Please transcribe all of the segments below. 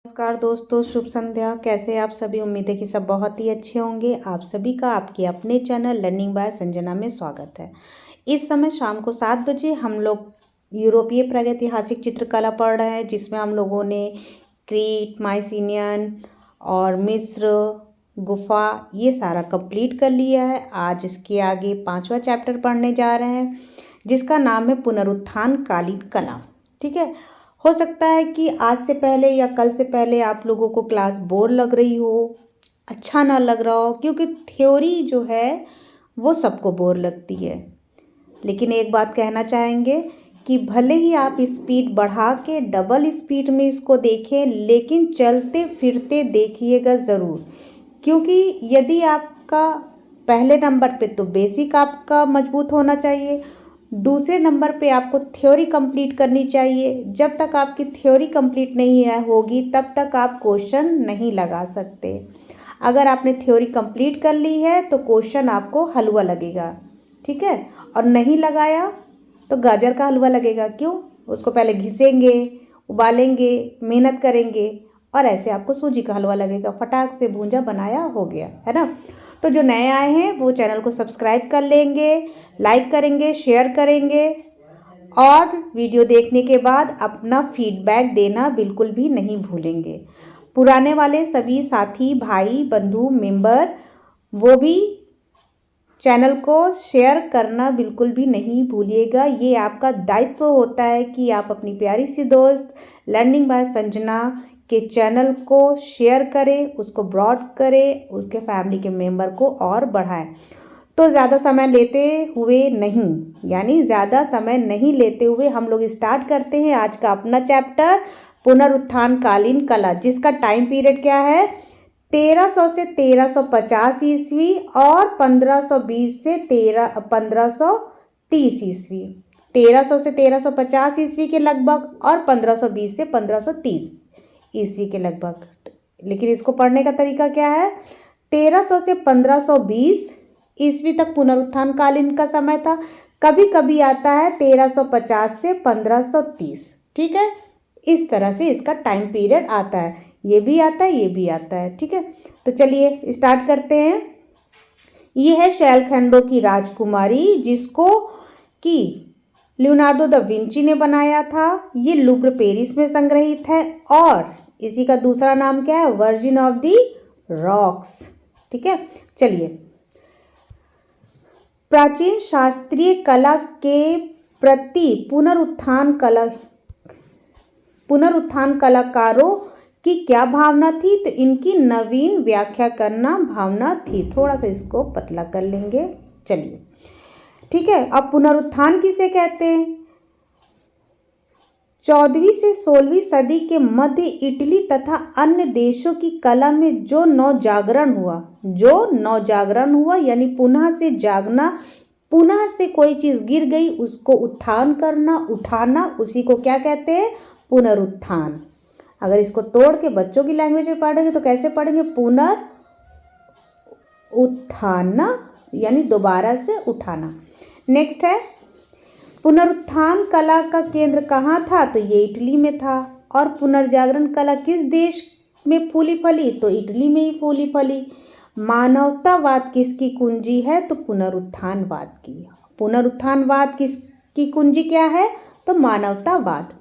नमस्कार दोस्तों, शुभ संध्या। कैसे आप सभी? उम्मीद है कि सब बहुत ही अच्छे होंगे। आप सभी का आपके अपने चैनल लर्निंग बाय संजना में स्वागत है। इस समय शाम को 7 बजे हम लोग यूरोपीय प्रागैतिहासिक चित्रकला पढ़ रहे हैं, जिसमें हम लोगों ने क्रीट, माइसिनियन और मिस्र, गुफा ये सारा कंप्लीट कर लिया है। आज इसके आगे 5वां चैप्टर पढ़ने जा रहे हैं, जिसका नाम है पुनरुत्थान कालीन कला। ठीक है। हो सकता है कि आज से पहले या कल से पहले आप लोगों को क्लास बोर लग रही हो, अच्छा ना लग रहा हो, क्योंकि थ्योरी जो है वो सबको बोर लगती है। लेकिन एक बात कहना चाहेंगे कि भले ही आप स्पीड बढ़ा के डबल स्पीड में इसको देखें, लेकिन चलते फिरते देखिएगा ज़रूर, क्योंकि यदि आपका पहले नंबर पे तो बेसिक आपका मजबूत होना चाहिए, दूसरे नंबर पे आपको थ्योरी कंप्लीट करनी चाहिए। जब तक आपकी थ्योरी कंप्लीट नहीं होगी तब तक आप क्वेश्चन नहीं लगा सकते। अगर आपने थ्योरी कंप्लीट कर ली है तो क्वेश्चन आपको हलवा लगेगा, ठीक है, और नहीं लगाया तो गाजर का हलवा लगेगा। क्यों? उसको पहले घिसेंगे, उबालेंगे, मेहनत करेंगे, और ऐसे आपको सूजी का हलवा लगेगा। फटाक से भूंजा बनाया, हो गया, है ना। तो जो नए आए हैं वो चैनल को सब्सक्राइब कर लेंगे, लाइक करेंगे, शेयर करेंगे, और वीडियो देखने के बाद अपना फीडबैक देना बिल्कुल भी नहीं भूलेंगे। पुराने वाले सभी साथी, भाई, बंधु, मेंबर, वो भी चैनल को शेयर करना बिल्कुल भी नहीं भूलिएगा। ये आपका दायित्व होता है कि आप अपनी प्यारी सी दोस्त लर्निंग बाय संजना के चैनल को शेयर करें, उसको ब्रॉड करें, उसके फैमिली के मेंबर को और बढ़ाएं। तो ज़्यादा समय लेते हुए नहीं, यानी ज़्यादा समय नहीं लेते हुए हम लोग स्टार्ट करते हैं आज का अपना चैप्टर पुनरुत्थान कालीन कला, जिसका टाइम पीरियड क्या है? 1300 से 1350 ईस्वी और 1520 से 1530 ईस्वी। 1300 से 1350 ईस्वी के लगभग और 1520 से 1530 ईस्वी के लगभग। लेकिन इसको पढ़ने का तरीका क्या है? 1300 से 1520 ईस्वी तक पुनरुत्थान कालीन का समय था। कभी कभी आता है 1350 से 1530, ठीक है। इस तरह से इसका टाइम पीरियड आता है, ये भी आता है, ये भी आता है, ठीक है। तो चलिए स्टार्ट करते हैं। ये है शैलखंडों की राजकुमारी, जिसको कि लियोनार्डो दा विंची ने बनाया था। ये लुव्र पेरिस में संग्रहित है, और इसी का दूसरा नाम क्या है? वर्जिन ऑफ दी रॉक्स, ठीक है। चलिए, प्राचीन शास्त्रीय कला के प्रति पुनरुत्थान कलाकारों की क्या भावना थी? तो इनकी नवीन व्याख्या करना भावना थी। थोड़ा सा इसको पतला कर लेंगे, चलिए, ठीक है। अब पुनरुत्थान किसे कहते हैं? 14वीं से 16वीं सदी के मध्य इटली तथा अन्य देशों की कला में जो नवजागरण हुआ, यानी पुनः से जागना, पुनः से कोई चीज गिर गई उसको उत्थान करना, उठाना, उसी को क्या कहते हैं? पुनरुत्थान। अगर इसको तोड़ के बच्चों की लैंग्वेज में पढ़ेंगे तो कैसे पढ़ेंगे? पुनरुत्थान, यानी दोबारा से उठाना। नेक्स्ट है, पुनरुत्थान कला का केंद्र कहाँ था? तो ये इटली में था। और पुनर्जागरण कला किस देश में फूली फली? तो इटली में ही फूली फली। मानवतावाद किसकी कुंजी है? तो पुनरुत्थानवाद की। पुनरुत्थानवाद किसकी कुंजी क्या है? तो मानवतावाद।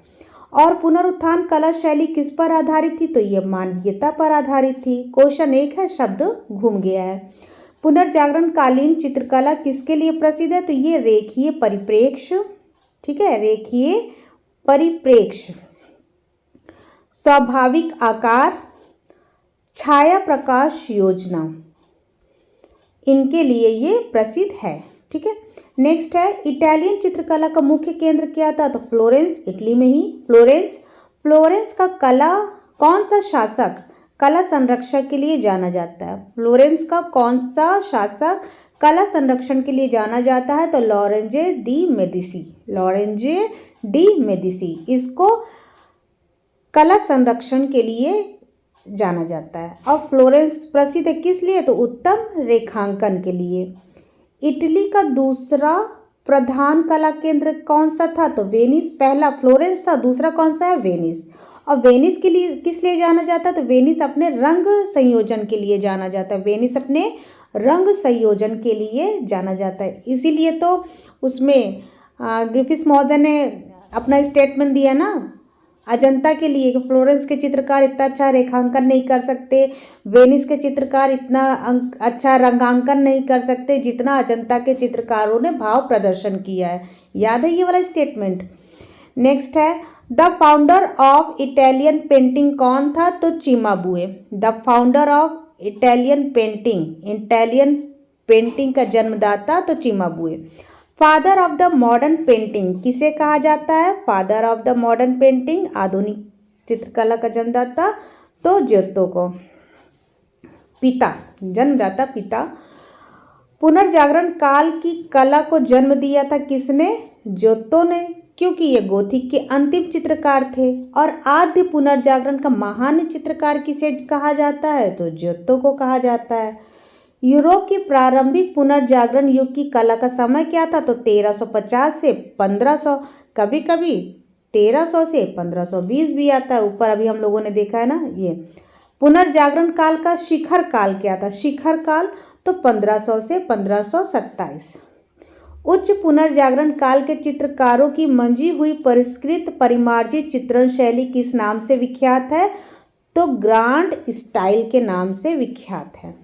और पुनरुत्थान कला शैली किस पर आधारित थी? तो ये मानवीयता पर आधारित थी। क्वेश्चन 1 है, शब्द घूम गया है। पुनर्जागरण कालीन चित्रकला किसके लिए प्रसिद्ध है? तो ये रेखीय परिप्रेक्ष्य, ठीक है, रेखीय परिप्रेक्ष्य, स्वाभाविक आकार, छाया प्रकाश योजना, इनके लिए ये प्रसिद्ध है, ठीक है। नेक्स्ट है, इटालियन चित्रकला का मुख्य केंद्र क्या था? तो फ्लोरेंस, इटली में ही फ्लोरेंस का कौन सा शासक कला संरक्षण के लिए जाना जाता है? फ्लोरेंस का कौन सा शासक कला संरक्षण के लिए जाना जाता है? तो लॉरेंजे डी मेडिसी इसको कला संरक्षण के लिए जाना जाता है। अब फ्लोरेंस प्रसिद्ध है किस लिए? तो उत्तम रेखांकन के लिए। इटली का दूसरा प्रधान कला केंद्र कौन सा था? तो वेनिस। पहला फ्लोरेंस था, दूसरा कौन सा है? वेनिस। और वेनिस के लिए किस लिए जाना जाता है? तो वेनिस अपने रंग संयोजन के लिए जाना जाता है। वेनिस अपने रंग संयोजन के लिए जाना जाता है। इसीलिए तो उसमें ग्रिफिथ महोदय ने अपना स्टेटमेंट दिया ना अजंता के लिए कि फ्लोरेंस के चित्रकार इतना अच्छा रेखांकन नहीं कर सकते, वेनिस के चित्रकार इतना अच्छा रंगांकन नहीं कर सकते जितना अजंता के चित्रकारों ने भाव प्रदर्शन किया है। याद है ये वाला स्टेटमेंट। नेक्स्ट है the founder of Italian painting कौन था? तो Cimabue. The founder of Italian painting का जन्मदाता तो Cimabue. Father of the modern painting किसे कहा जाता है? Father of the modern painting, आधुनिक चित्रकला का जन्मदाता तो जियोत्तो को। पिता, जन्मदाता पिता। पुनर्जागरण काल की कला को जन्म दिया था किसने? जियोत्तो ने, क्योंकि ये गोथिक के अंतिम चित्रकार थे। और आद्य पुनर्जागरण का महान चित्रकार किसे कहा जाता है? तो जियोत्तो को कहा जाता है। यूरोप के प्रारंभिक पुनर्जागरण युग की कला का समय क्या था? तो 1350 से 1500, कभी कभी 1300 से 1520 भी आता है। ऊपर अभी हम लोगों ने देखा है ना ये। पुनर्जागरण काल का शिखर काल क्या था? शिखर काल तो 1500 से 1527। उच्च पुनर्जागरण काल के चित्रकारों की मंजी हुई परिष्कृत परिमार्जित चित्रण शैली किस नाम से विख्यात है? तो ग्रांड स्टाइल के नाम से विख्यात है।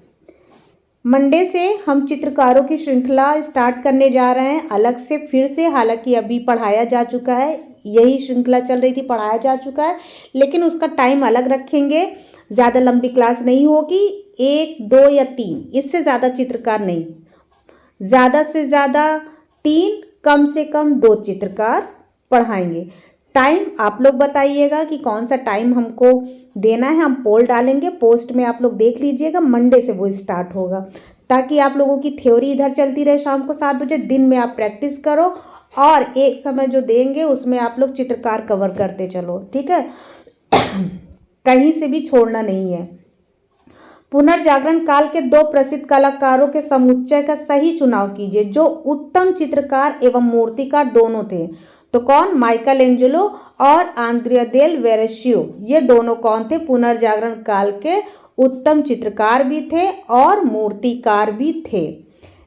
मंडे से हम चित्रकारों की श्रृंखला स्टार्ट करने जा रहे हैं अलग से फिर से। हालांकि अभी पढ़ाया जा चुका है, यही श्रृंखला चल रही थी, पढ़ाया जा चुका है, लेकिन उसका टाइम अलग रखेंगे। ज़्यादा लंबी क्लास नहीं होगी, 1, 2 या 3, इससे ज़्यादा चित्रकार नहीं। ज़्यादा से ज़्यादा 3, कम से कम 2 चित्रकार पढ़ाएंगे। टाइम आप लोग बताइएगा कि कौन सा टाइम हमको देना है। हम पोल डालेंगे, पोस्ट में आप लोग देख लीजिएगा। मंडे से वो स्टार्ट होगा ताकि आप लोगों की थ्योरी इधर चलती रहे। शाम को 7 बजे, दिन में आप प्रैक्टिस करो और एक समय जो देंगे उसमें आप लोग चित्रकार कवर करते चलो, ठीक है। कहीं से भी छोड़ना नहीं है। पुनर्जागरण काल के 2 प्रसिद्ध कलाकारों के समुच्चय का सही चुनाव कीजिए जो उत्तम चित्रकार एवं मूर्तिकार दोनों थे। तो कौन? माइकल एंजेलो और आंद्रिया देल वेरेशियो। ये दोनों कौन थे? पुनर्जागरण काल के उत्तम चित्रकार भी थे और मूर्तिकार भी थे।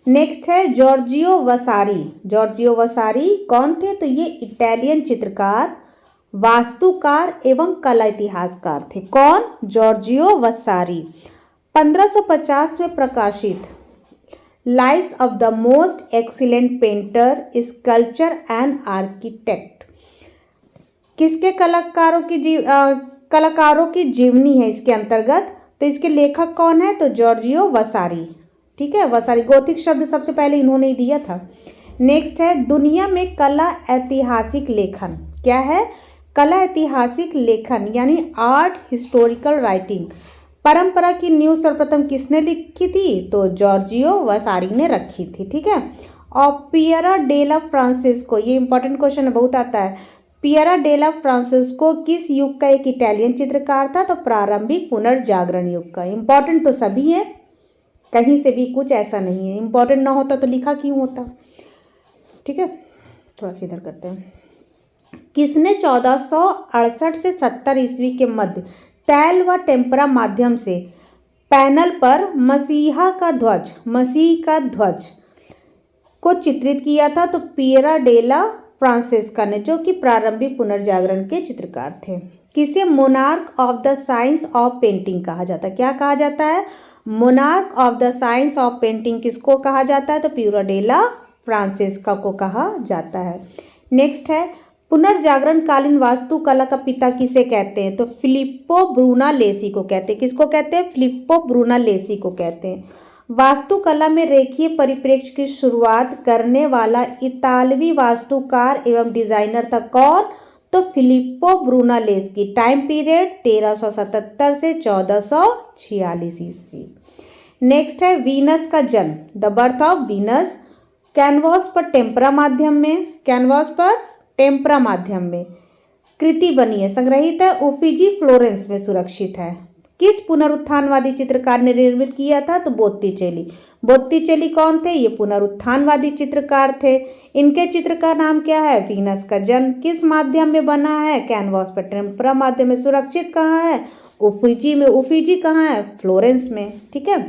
नेक्स्ट है जॉर्जियो वसारी। जॉर्जियो वसारी कौन थे? तो ये इटालियन चित्रकार, वास्तुकार एवं कला इतिहासकार थे। कौन? जॉर्जियो वसारी। 1550 में प्रकाशित lives of the most excellent painter, sculpture and architect किसके कलाकारों की जीवनी है इसके अंतर्गत? तो इसके लेखक कौन है? तो जॉर्जियो वसारी, ठीक है। वसारी, गोथिक शब्द सबसे पहले इन्होंने ही दिया था। नेक्स्ट है दुनिया में कला ऐतिहासिक लेखन। क्या है? कला ऐतिहासिक लेखन यानी आर्ट हिस्टोरिकल राइटिंग। परंपरा की नींव सर्वप्रथम किसने लिखी थी? तो जॉर्जियो वसारी ने रखी थी, ठीक है। और पियरा डेला फ्रांसिस्को, ये इंपॉर्टेंट क्वेश्चन है, बहुत आता है। पियरा डेला फ्रांसिस्को किस युग का एक इटालियन चित्रकार था? तो प्रारंभिक पुनर्जागरण युग का। इंपॉर्टेंट तो सभी है, कहीं से भी कुछ ऐसा नहीं है इंपॉर्टेंट ना होता तो लिखा क्यों होता, ठीक है। थोड़ा सा इधर करते हैं। किसने 1468 से 70 ईस्वी के मध्य तैल व टेम्परा माध्यम से पैनल पर मसीह का ध्वज को चित्रित किया था? तो पियरा डेला फ्रांसेस्का ने, जो कि प्रारंभिक पुनर्जागरण के चित्रकार थे। किसे monarch of the science of painting कहा जाता है? क्या कहा जाता है? Monarch of the science of painting किसको कहा जाता है? तो पियरा डेला फ्रांसेस्का को कहा जाता है। नेक्स्ट है पुनर्जागरण कालीन वास्तुकला का पिता किसे कहते हैं? तो फिलिप्पो ब्रूनालेसी को कहते हैं। किसको कहते हैं? फिलिप्पो ब्रूनालेसी को कहते हैं। वास्तुकला में रेखीय परिप्रेक्ष्य की शुरुआत करने वाला इतालवी वास्तुकार एवं डिजाइनर था। कौन? तो फिलिप्पो ब्रूनालेस्की। टाइम पीरियड 1377 से 1446 ईस्वी। नेक्स्ट है वीनस का जन्म, the birth of Venus. Canvas पर टेम्परा माध्यम में कृति बनी है, संग्रहित है, उफिजी फ्लोरेंस में सुरक्षित है। किस पुनरुत्थानवादी चित्रकार ने निर्मित किया था? तो बोत्तिचेली। बोत्तिचेली कौन थे? ये पुनरुत्थानवादी चित्रकार थे। इनके चित्र का नाम क्या है? वीनस का जन्म। किस माध्यम में बना है? कैनवास पर। टेम्परा माध्यम में। सुरक्षित कहाँ है? उफिजी में। उफिजी कहाँ है? फ्लोरेंस में। ठीक है।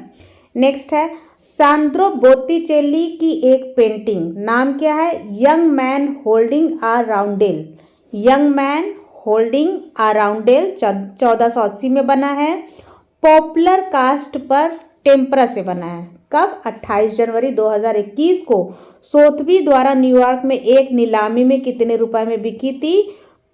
नेक्स्ट है सांद्रो बोत्तिचेली की एक पेंटिंग, नाम क्या है? यंग मैन होल्डिंग आ राउंडेल। यंग मैन होल्डिंग आ राउंडेल 1480 में बना है। पॉपुलर कास्ट पर टेम्परा से बना है। कब? 28 जनवरी 2021 को सोथबी द्वारा न्यूयॉर्क में एक नीलामी में कितने रुपए में बिकी थी?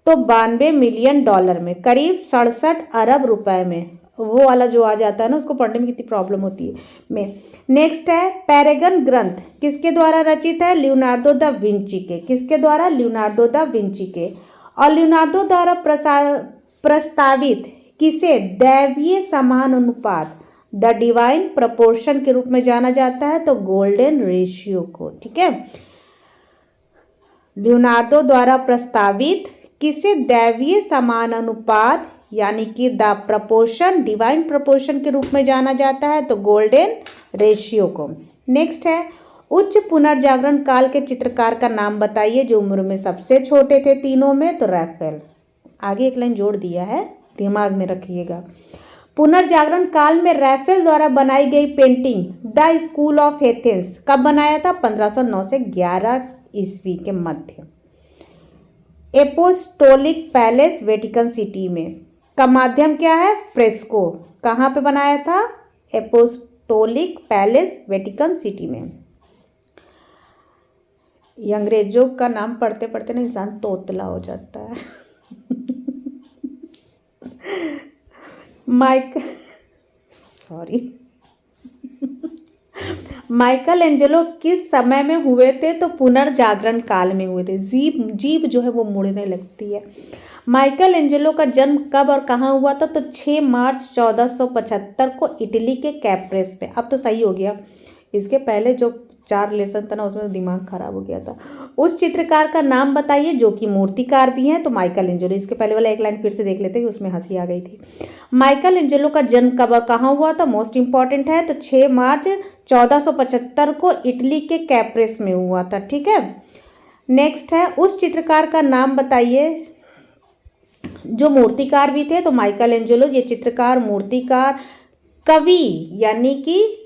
तो 92 मिलियन डॉलर में, करीब 67 अरब रुपए में। वो वाला जो आ जाता है ना, उसको पढ़ने में कितनी प्रॉब्लम होती है में। नेक्स्ट है पैरेगन ग्रंथ किसके द्वारा रचित है? लियोनार्डो दा विंची के। किसके द्वारा? लियोनार्डो दा विंची के। और लियोनार्डो द्वारा प्रस्तावित किसे दैवीय समानुपात, द डिवाइन प्रपोर्शन के रूप में जाना जाता है? तो गोल्डन रेशियो को। ठीक है। लियोनार्डो द्वारा प्रस्तावित किसे दैवीय समानुपात यानी कि द प्रपोर्शन, डिवाइन प्रपोर्शन के रूप में जाना जाता है? तो गोल्डन रेशियो को। नेक्स्ट है उच्च पुनर्जागरण काल के चित्रकार का नाम बताइए जो उम्र में सबसे छोटे थे तीनों में? तो रैफेल। आगे एक लाइन जोड़ दिया है, दिमाग में रखिएगा। पुनर्जागरण काल में रैफेल द्वारा बनाई गई painting the school of Athens कब बनाया था? 1509 से 11 ईस्वी के मध्य। एपोस्टोलिक पैलेस वेटिकन सिटी में का माध्यम क्या है? फ्रेस्को। कहाँ पे बनाया था? एपोस्टोलिक पैलेस वेटिकन सिटी में। ये अंग्रेजों का नाम पढ़ते पढ़ते ना इंसान तोतला हो जाता है। माइकल एंजेलो किस समय में हुए थे? तो पुनर्जागरण काल में हुए थे। जीभ जो है वो मुड़ने लगती है। माइकल एंजेलो का जन्म कब और कहाँ हुआ था? तो 6 मार्च 1475 को इटली के कैप्रेस में। अब तो सही हो गया, इसके पहले जो 4 लेसन था ना उसमें तो दिमाग खराब हो गया था। उस चित्रकार का नाम बताइए जो कि मूर्तिकार भी हैं? तो माइकल एंजेलो। इसके पहले वाला एक लाइन फिर से देख लेते हैं, उसमें हंसी आ गई थी। माइकल एंजेलो का जन्म कब और कहाँ हुआ था? मोस्ट इंपॉर्टेंट है, तो 6 मार्च 1475 को इटली के कैप्रेस में हुआ था। ठीक है। नेक्स्ट है उस चित्रकार का नाम बताइए जो मूर्तिकार भी थे? तो माइकल एंजेलो। ये चित्रकार, मूर्तिकार, कवि यानी कि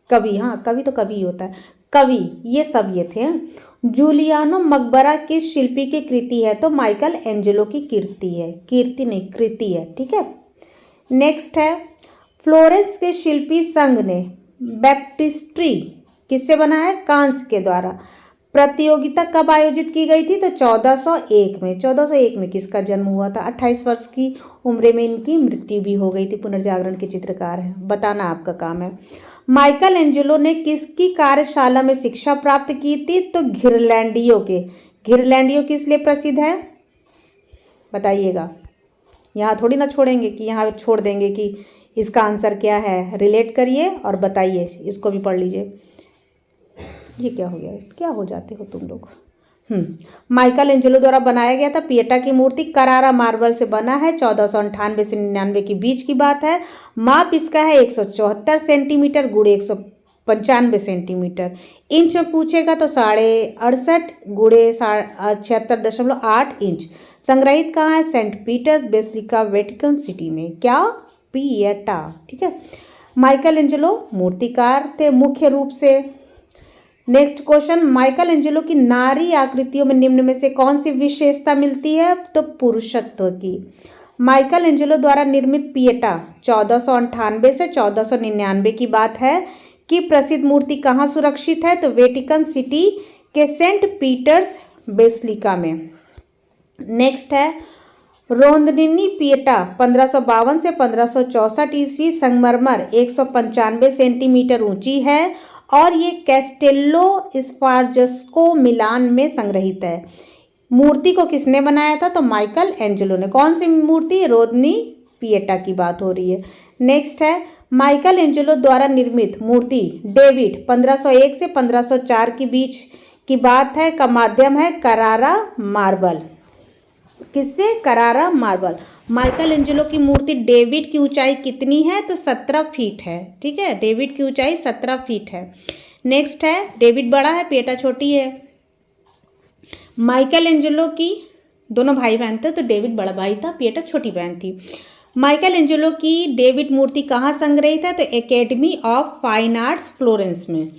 कवि, हाँ कवि तो कवि होता है, कवि, ये सब ये थे। जूलियानो मकबरा किस शिल्पी की कृति है? तो माइकल एंजेलो की कीर्ति है, कीर्ति नहीं कृति है। ठीक है। नेक्स्ट है फ्लोरेंस के शिल्पी संघ ने बैप्टिस्ट्री किससे बना है? कांस के द्वारा। प्रतियोगिता कब आयोजित की गई थी? तो 1401 में। 1401 में किसका जन्म हुआ था? 28 वर्ष की उम्र में इनकी मृत्यु भी हो गई थी। पुनर्जागरण के चित्रकार हैं, बताना आपका काम है। माइकल एंजेलो ने किसकी कार्यशाला में शिक्षा प्राप्त की थी? तो घिरलैंडियो के। घिरलैंडियो किस लिए प्रसिद्ध है बताइएगा। यहाँ थोड़ी ना छोड़ेंगे कि यहाँ छोड़ देंगे कि इसका आंसर क्या है, रिलेट करिए और बताइए। इसको भी पढ़ लीजिए। ये क्या हो गया, क्या हो जाते हो तुम लोग। माइकल एंजेलो द्वारा बनाया गया था पिएटा की मूर्ति करारा मार्बल से बना है। 1498 से 99 के बीच की बात है। माप इसका है 174 सेंटीमीटर गुणे 195 सेंटीमीटर। इंच में पूछेगा तो 68.5 गुणे 76.8 इंच। संग्रहित कहाँ है? Saint Peter's Basilica Vatican City में। क्या? पिएटा। ठीक है। माइकल एंजेलो मूर्तिकार थे मुख्य रूप से। नेक्स्ट क्वेश्चन, माइकल एंजेलो की नारी आकृतियों में निम्न में से कौन सी विशेषता मिलती है? तो पुरुषत्व की। माइकल एंजेलो द्वारा निर्मित पिएटा 1498 से 1499 की बात है कि प्रसिद्ध मूर्ति कहाँ सुरक्षित है? तो वेटिकन सिटी के सेंट पीटर्स बेसिलिका में। नेक्स्ट है रोंदनिनी पिएटा 1552 से 1564 ईस्वी, संगमरमर 195 सेंटीमीटर ऊंची है और ये कैस्टेलो स्फार्जस्को मिलान में संग्रहित है। मूर्ति को किसने बनाया था? तो माइकल एंजेलो ने। कौन सी मूर्ति? रोदनी पिएटा की बात हो रही है। नेक्स्ट है माइकल एंजेलो द्वारा निर्मित मूर्ति डेविड 1501 से 1504 के बीच की बात है, का माध्यम है करारा मार्बल। किससे? करारा मार्बल। माइकल एंजेलो की मूर्ति डेविड की ऊंचाई कितनी है? तो 17 फीट है। ठीक है, डेविड की ऊंचाई 17 फीट है। नेक्स्ट है डेविड बड़ा है, पिएटा छोटी है। माइकल एंजेलो की, दोनों भाई बहन थे, तो डेविड बड़ा भाई था, पिएटा छोटी बहन थी। माइकल एंजेलो की डेविड मूर्ति कहाँ संग्रहित है? तो academy of fine arts Florence में।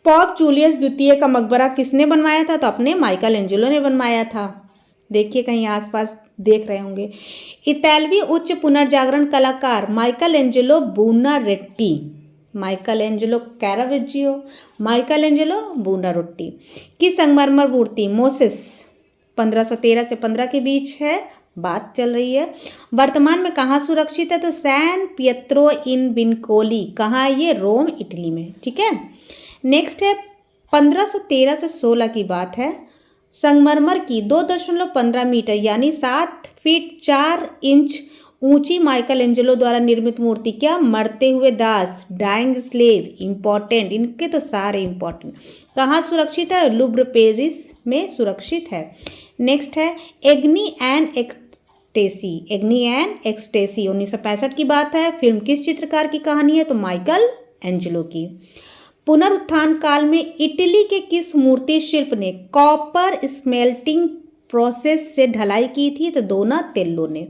पॉप जूलियस द्वितीय का मकबरा किसने बनवाया था? तो अपने माइकल एंजेलो ने बनवाया था। देखिए कहीं आसपास देख रहे होंगे। इतालवी उच्च पुनर्जागरण कलाकार Michelangelo Buonarroti, Michelangelo Caravaggio, Michelangelo Buonarroti की संगमरमर मूर्ति मोसेस 1513 से 15 के बीच है, बात चल रही है। वर्तमान में कहाँ सुरक्षित है? तो सैन पिएत्रो इन विंकोली, कहाँ है ये? रोम इटली में। ठीक है, नेक्स्ट है 1513 से 16 की बात है। संगमरमर की 2.15 मीटर यानी 7 फीट 4 इंच ऊंची माइकल एंजेलो द्वारा निर्मित मूर्ति, क्या? मरते हुए दास, डाइंग स्लेव, इंपॉर्टेंट, इनके तो सारे इंपॉर्टेंट। कहाँ सुरक्षित है? लुब्र पेरिस में सुरक्षित है। नेक्स्ट है agony and ecstasy, agony and ecstasy 1965 की बात है। फिल्म किस चित्रकार की कहानी है? तो माइकल एंजेलो की। पुनरुत्थान काल में इटली के किस मूर्ति शिल्प ने कॉपर स्मेल्टिंग प्रोसेस से ढलाई की थी? तो डोनातेल्लो ने।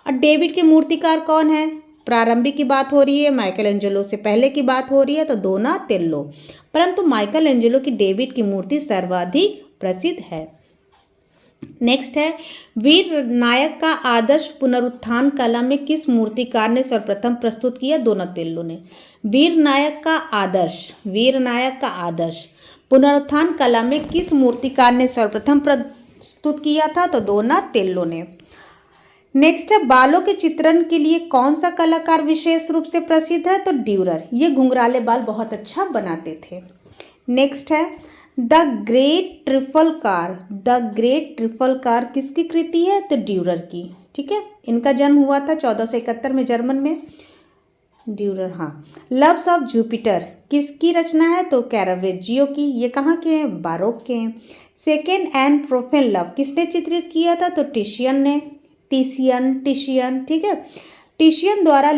और डेविड के मूर्तिकार कौन है? प्रारंभिक की बात हो रही है, माइकल एंजेलो से पहले की बात हो रही है, तो डोनातेल्लो। परंतु माइकल एंजेलो की डेविड की मूर्ति सर्वाधिक प्रसिद्ध है। नेक्स्ट है वीर नायक का आदर्श पुनरुत्थान कला में किस मूर्तिकार ने सर्वप्रथम प्रस्तुत किया? डोनातेल्लो ने। वीर नायक का आदर्श, वीर नायक का आदर्श पुनरुत्थान कला में किस मूर्तिकार ने सर्वप्रथम प्रस्तुत किया था? तो डोनातेल्लो ने। नेक्स्ट है बालों के चित्रण के लिए कौन सा कलाकार विशेष रूप से प्रसिद्ध है? तो ड्यूरर, ये घुंघराले बाल बहुत अच्छा बनाते थे। नेक्स्ट है the great trifle car, the great trifle car किसकी कृति है? तो ड्यूरर की। ठीक है, इनका जन्म हुआ था 1471 में जर्मन में, ड्यूरर। हाँ, लव्स ऑफ जुपिटर किसकी रचना है? तो कैरावेजियो की। ये कहाँ के हैं? बारोक के हैं। सेकेंड एंड प्रोफेन लव किसने चित्रित किया था? तो टिशियन ने, टिशियन। ठीक है, टिशियन द्वारा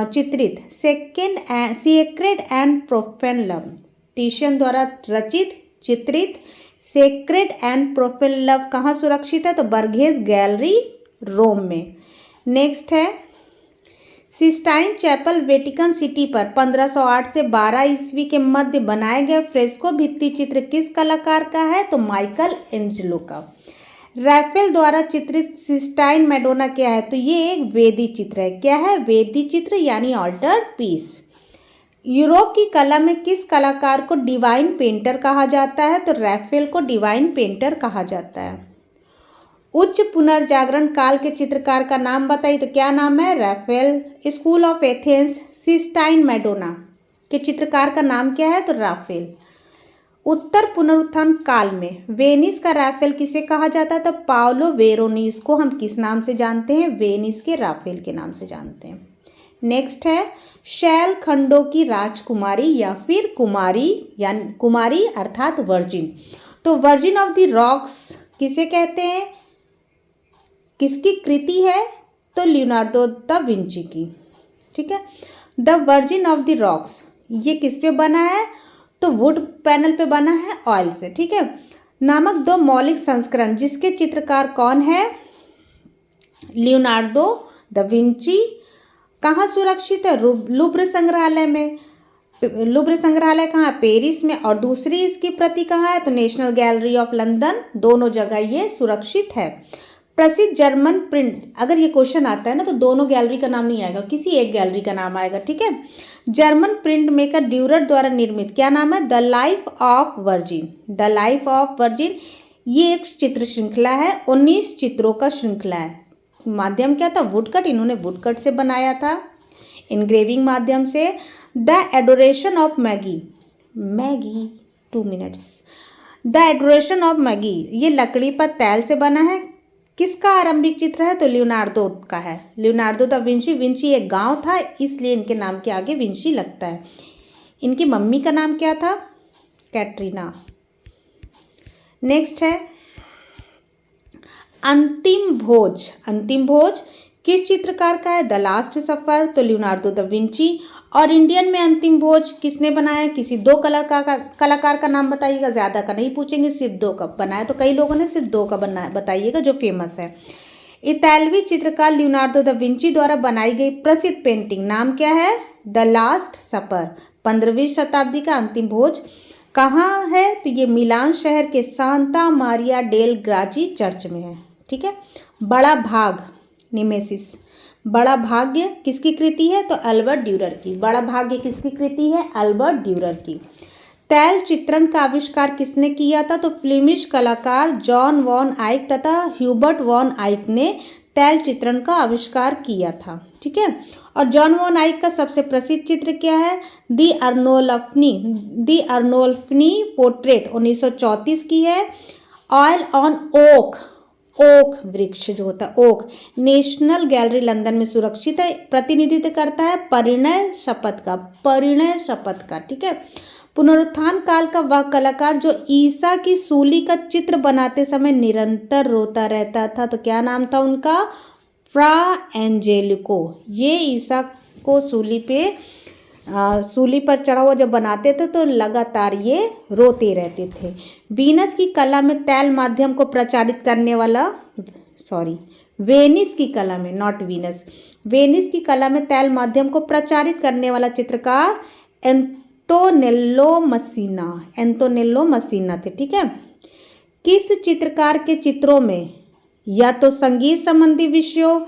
चित्रित सेक्रेड एंड प्रोफेन लव, टिशियन द्वारा रचित चित्रित सेक्रेड एंड प्रोफेन लव कहाँ सुरक्षित है? तो बर्गेस गैलरी रोम में। नेक्स्ट है सिस्टाइन चैपल वेटिकन सिटी पर 1508 से 12 ईस्वी के मध्य बनाए गए फ्रेस्को भित्ति चित्र किस कलाकार का है? तो माइकल एंजेलो का। रैफेल द्वारा चित्रित सिस्टाइन मैडोना क्या है? तो ये एक वेदी चित्र है। क्या है? वेदी चित्र यानी ऑल्टर पीस। यूरोप की कला में किस कलाकार को डिवाइन पेंटर कहा जाता है? तो रैफेल को डिवाइन पेंटर कहा जाता है। उच्च पुनर्जागरण काल के चित्रकार का नाम बताइए, तो क्या नाम है? Raphael. School of Athens cysteine Madonna के चित्रकार का नाम क्या है? तो राफेल। उत्तर पुनरुत्थान काल में वेनिस का राफेल किसे कहा जाता है? तो पाओलो वेरोनीस को हम किस नाम से जानते हैं? वेनिस के राफेल के नाम से जानते हैं। नेक्स्ट है शैल खंडों की राजकुमारी या फिर कुमारी, यानी कुमारी अर्थात वर्जिन। तो वर्जिन ऑफ द रॉक्स किसे कहते हैं? किसकी कृति है? तो लियोनार्डो दा विंची की। ठीक है, the virgin of the rocks ये किस पे बना है? तो वुड पैनल पे बना है, ऑयल से। ठीक है, नामक दो मौलिक संस्करण जिसके चित्रकार कौन है? Leonardo da Vinci. कहाँ सुरक्षित है? लुब्र संग्रहालय में। लुब्र संग्रहालय कहाँ? पेरिस में। और दूसरी इसकी प्रति कहाँ है? तो नेशनल गैलरी ऑफ लंदन। दोनों जगह ये सुरक्षित है। प्रसिद्ध जर्मन प्रिंट, अगर ये क्वेश्चन आता है ना तो दोनों गैलरी का नाम नहीं आएगा, किसी एक गैलरी का नाम आएगा। ठीक है, जर्मन प्रिंट मेकर ड्यूरर द्वारा निर्मित क्या नाम है? The life of virgin. The life of virgin ये एक चित्र श्रृंखला है, 19 चित्रों का श्रृंखला है। माध्यम क्या था? वुडकट। इन्होंने वुडकट से बनाया था, इनग्रेविंग माध्यम से। The adoration of Maggi, 2 minutes. The adoration of Maggi ये लकड़ी पर तैल से बना है। किसका आरंभिक चित्र है? तो लियोनार्डो का है, लियोनार्डो दा विंची। विंची एक गांव था इसलिए इनके नाम के आगे विंची लगता है। इनकी मम्मी का नाम क्या था? कैटरीना। नेक्स्ट है अंतिम भोज। अंतिम भोज किस चित्रकार का है द लास्ट सफर? तो लियोनार्डो दा विंची। और इंडियन में अंतिम भोज किसने बनाया? किसी दो कलाकार का नाम बताइएगा, ज़्यादा का नहीं पूछेंगे, सिर्फ दो का बनाया। तो कई लोगों ने सिर्फ दो का बनाया, बताइएगा जो फेमस है। इतालवी चित्रकार लियोनार्डो दा विंची द्वारा बनाई गई प्रसिद्ध पेंटिंग नाम क्या है? द लास्ट सपर, 15वीं शताब्दी का अंतिम भोज। कहाँ है? तो ये मिलान शहर के सांता मारिया डेल ग्राजी चर्च में है। ठीक है। बड़ा भाग, निमेसिस, बड़ा भाग्य किसकी कृति है? तो अल्बर्ट ड्यूरर की। बड़ा भाग्य किसकी कृति है? अल्बर्ट ड्यूरर की। तैल चित्रण का आविष्कार किसने किया था? तो फ्लेमिश कलाकार जॉन वॉन आइक तथा ह्यूबर्ट वॉन आइक ने तैल चित्रण का आविष्कार किया था। ठीक है। और जॉन वॉन आइक का सबसे प्रसिद्ध चित्र क्या है? दी अर्नोल्फनी पोर्ट्रेट 1934 की है। ऑयल ऑन ओक, ओक वृक्ष जो होता है, ओक, नेशनल गैलरी लंदन में सुरक्षित है। प्रतिनिधित्व करता है परिणय शपथ का, परिणय शपथ का। ठीक है। पुनरुत्थान काल का वह कलाकार जो ईसा की सूली का चित्र बनाते समय निरंतर रोता रहता था, तो क्या नाम था उनका? फ्रा एंजेलिको। ये ईसा को सूली पर चढ़ा हुआ जब बनाते थे तो लगातार ये रोते रहते थे। वीनस की कला में तैल माध्यम को प्रचारित करने वाला, वेनिस की कला में, नॉट वीनस, वेनिस की कला में तैल माध्यम को प्रचारित करने वाला चित्रकार एंतोनेल्लो मसीना थे। ठीक है। किस चित्रकार के चित्रों में या तो संगीत संबंधी विषयों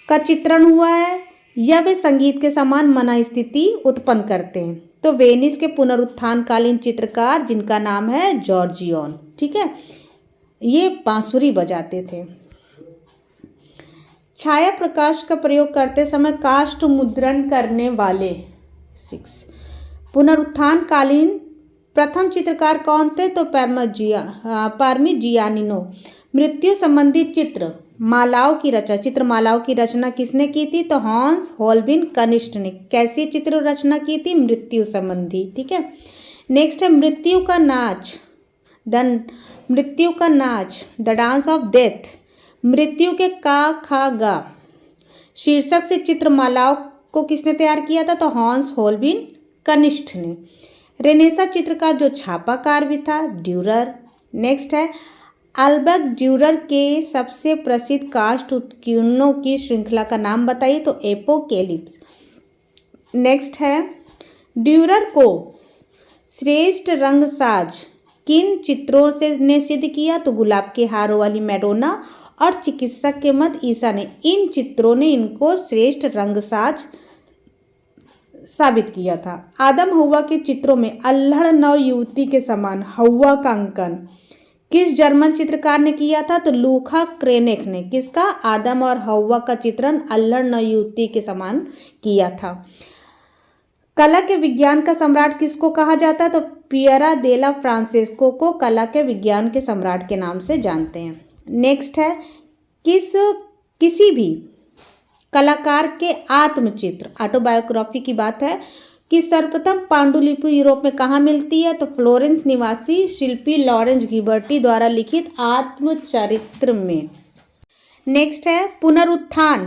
का चित्रण हुआ है या वे संगीत के समान मनस्थिति उत्पन्न करते हैं? तो वेनिस के पुनरुत्थान कालीन चित्रकार जिनका नाम है जॉर्जियन। ठीक है। ये बांसुरी बजाते थे। छाया प्रकाश का प्रयोग करते समय काष्ठ मुद्रण करने वाले 6 पुनरुत्थान कालीन प्रथम चित्रकार कौन थे? तो पार्मिजियानिनो। मृत्यु संबंधी चित्रमालाओं की रचना किसने की थी? तो हॉन्स होल्बिन कनिष्ठ ने। कैसी चित्र रचना की थी? मृत्यु संबंधी। ठीक है। नेक्स्ट है मृत्यु का नाच, द डांस ऑफ डेथ। मृत्यु के का खा गा शीर्षक से चित्रमालाओं को किसने तैयार किया था? तो हॉन्स होल्बिन कनिष्ठ ने। रेनेसा चित्रकार जो छापाकार भी था, ड्यूरर। नेक्स्ट है अल्बर्ट ड्यूरर के सबसे प्रसिद्ध काष्ठ उत्कीर्णों की श्रृंखला का नाम बताइए? तो एपोकेलिप्स। नेक्स्ट है ड्यूरर को श्रेष्ठ रंगसाज किन चित्रों से ने सिद्ध किया? तो गुलाब के हारों वाली मैडोना और चिकित्सक के मध्य ईसा ने। इन चित्रों ने इनको श्रेष्ठ रंगसाज साबित किया था। आदम हव्वा के चित्रों में अल्हड़ नव युवती के समान हव्वा का अंकन किस जर्मन चित्रकार ने किया था? तो लूका क्रेनेक ने। किसका? आदम और हव्वा का चित्रण अल्हड़ नव युवती के समान किया था। कला के विज्ञान का सम्राट किसको कहा जाता है? तो पियरा देला फ्रांसेस्को को कला के विज्ञान के सम्राट के नाम से जानते हैं। नेक्स्ट है किसी भी कलाकार के आत्मचित्र, ऑटोबायोग्राफी की बात है, कि सर्वप्रथम पांडुलिपि यूरोप में कहाँ मिलती है? तो फ्लोरेंस निवासी शिल्पी लॉरेंस गिबर्टी द्वारा लिखित आत्मचरित्र में। नेक्स्ट है पुनरुत्थान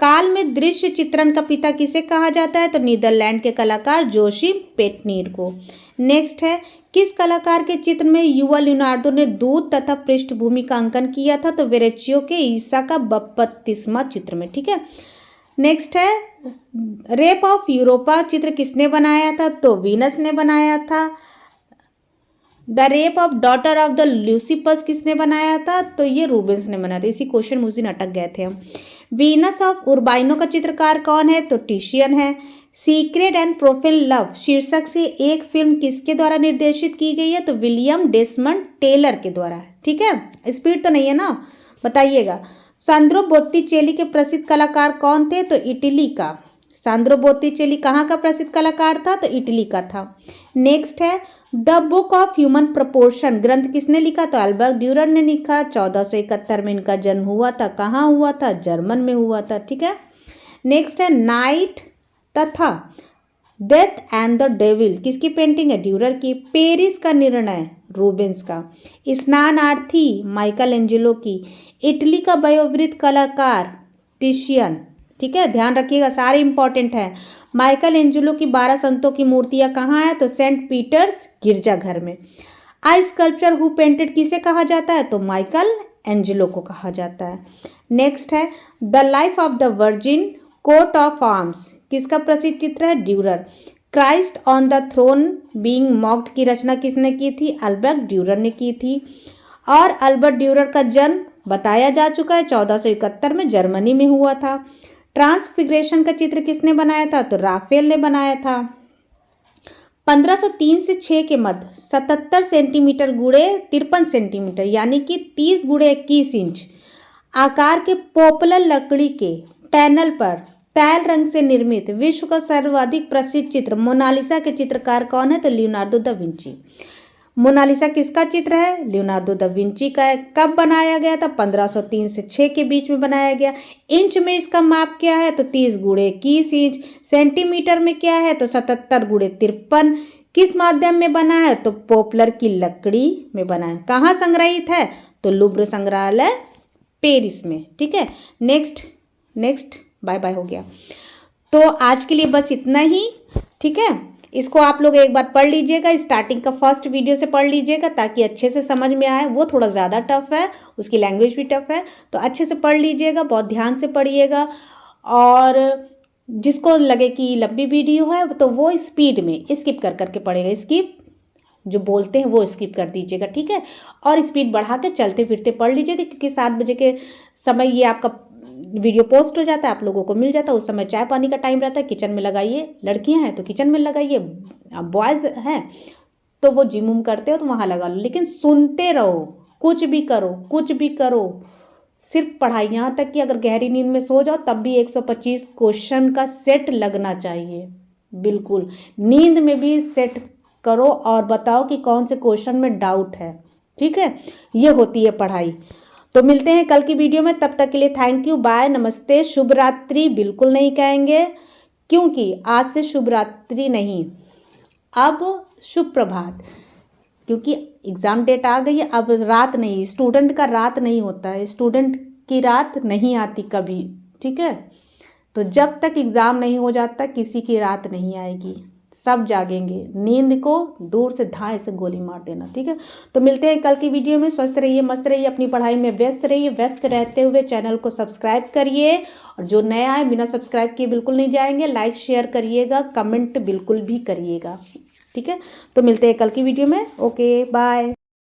काल में दृश्य चित्रण का पिता किसे कहा जाता है? तो नीदरलैंड के कलाकार जोसिम पेटनीर को। नेक्स्ट है किस कलाकार के चित्र में युवा लियोनार्डो ने दूत तथा पृष्ठभूमि का अंकन किया था? तो वेरेचियो के ईसा का 32वां चित्र में। ठीक है। नेक्स्ट है रेप ऑफ यूरोपा चित्र किसने बनाया था? तो वीनस ने बनाया था। The rape of daughter of the Leucippus किसने बनाया था? तो ये रूबेंस ने बनाया था। इसी क्वेश्चन उस दिन अटक गए थे हम। वीनस ऑफ उर्बाइनो का चित्रकार कौन है? तो टिशियन है। सीक्रेट एंड प्रोफेन लव शीर्षक से एक फिल्म किसके द्वारा निर्देशित की गई है? तो विलियम डेसमंड टेलर के द्वारा। ठीक है। स्पीड तो नहीं है ना, बताइएगा। सांद्रो बोत्तिचेली के प्रसिद्ध कलाकार कौन थे? तो इटली का। सांद्रो बोत्तिचेली कहाँ का प्रसिद्ध कलाकार था? तो इटली का था। नेक्स्ट है the book of human proportion ग्रंथ किसने लिखा? तो अल्बर्ट ड्यूरर ने लिखा। 1471 में इनका जन्म हुआ था। कहाँ हुआ था? जर्मन में हुआ था। ठीक है। नेक्स्ट है नाइट तथा डेथ एंड द डेविल किसकी पेंटिंग है? ड्यूरर की। पेरिस का निर्णय रूबेंस का। स्नानार्थी माइकल एंजेलो की। इटली का वयोवृद्ध कलाकार टिशियन, ठीक है, ध्यान रखिएगा, सारे इंपॉर्टेंट हैं। माइकल एंजेलो की 12 संतों की मूर्तियां कहाँ है? तो सेंट पीटर्स गिरजाघर में। आई स्कल्पचर हु पेंटेड किसे कहा जाता है? तो माइकल एंजेलो को कहा जाता है। नेक्स्ट है the life of the virgin coat of arms, किसका प्रसिद्ध चित्र है? Durer. Christ on the throne being mocked की रचना किसने की थी? अल्बर्ट ड्यूरर ने की थी। और अल्बर्ट ड्यूरर का जन्म बताया जा चुका है, 1471 में जर्मनी में हुआ था। ट्रांसफिग्रेशन का चित्र किसने बनाया था? तो राफेल ने बनाया था। 1503 से 6 के मध्य 77 सेंटीमीटर गुणे 53 सेंटीमीटर यानी कि 30 गुणे 21 इंच आकार के पोपलर लकड़ी के पैनल पर तैल रंग से निर्मित विश्व का सर्वाधिक प्रसिद्ध चित्र मोनालिसा के चित्रकार कौन है? तो लियोनार्डो दा विंची। मोनालिसा किसका चित्र है? लियोनार्डो दा विंची का है। कब बनाया गया था? 1503 से 6 के बीच में बनाया गया। इंच में इसका माप क्या है? तो 30 गुणे 21 इंच। सेंटीमीटर में क्या है? तो 77 गुणे 53। किस माध्यम में बना है? तो पोपलर की लकड़ी में बना है। कहाँ संग्रहित है? तो लुव्र संग्रहालय पेरिस में, ठीक है। नेक्स्ट बाय बाय हो गया। तो आज के लिए बस इतना ही, ठीक है। इसको आप लोग एक बार पढ़ लीजिएगा, स्टार्टिंग का फर्स्ट वीडियो से पढ़ लीजिएगा ताकि अच्छे से समझ में आए। वो थोड़ा ज़्यादा टफ है, उसकी लैंग्वेज भी टफ है, तो अच्छे से पढ़ लीजिएगा, बहुत ध्यान से पढ़िएगा। और जिसको लगे कि लंबी वीडियो है तो वो स्पीड में स्किप कर करके पढ़ेगा, स्किप जो बोलते हैं वो स्किप कर दीजिएगा, ठीक है। और स्पीड बढ़ा के चलते फिरते पढ़ लीजिएगा, क्योंकि 7 बजे के समय ये आपका वीडियो पोस्ट हो जाता है, आप लोगों को मिल जाता है। उस समय चाय पानी का टाइम रहता है, किचन में लगाइए। लड़कियां हैं तो किचन में लगाइए, बॉयज़ हैं तो वो जिम उम करते हो तो वहाँ लगा लो, लेकिन सुनते रहो। कुछ भी करो, सिर्फ पढ़ाई। यहाँ तक कि अगर गहरी नींद में सो जाओ तब भी 125 क्वेश्चन का सेट लगना चाहिए। बिल्कुल नींद में भी सेट करो और बताओ कि कौन से क्वेश्चन में डाउट है, ठीक है। ये होती है पढ़ाई। तो मिलते हैं कल की वीडियो में, तब तक के लिए थैंक यू, बाय, नमस्ते। शुभ रात्रि बिल्कुल नहीं कहेंगे, क्योंकि आज से शुभ रात्रि नहीं, अब शुभ प्रभात, क्योंकि एग्ज़ाम डेट आ गई है। अब रात नहीं, स्टूडेंट का रात नहीं होता है, स्टूडेंट की रात नहीं आती कभी, ठीक है। तो जब तक एग्ज़ाम नहीं हो जाता किसी की रात नहीं आएगी, सब जागेंगे। नींद को दूर से धाए से गोली मार देना, ठीक है। तो मिलते हैं कल की वीडियो में। स्वस्थ रहिए, मस्त रहिए, अपनी पढ़ाई में व्यस्त रहिए। व्यस्त रहते हुए चैनल को सब्सक्राइब करिए, और जो नया है बिना सब्सक्राइब किए बिल्कुल नहीं जाएंगे। लाइक शेयर करिएगा, कमेंट बिल्कुल भी करिएगा, ठीक है। तो मिलते हैं कल की वीडियो में। Okay bye.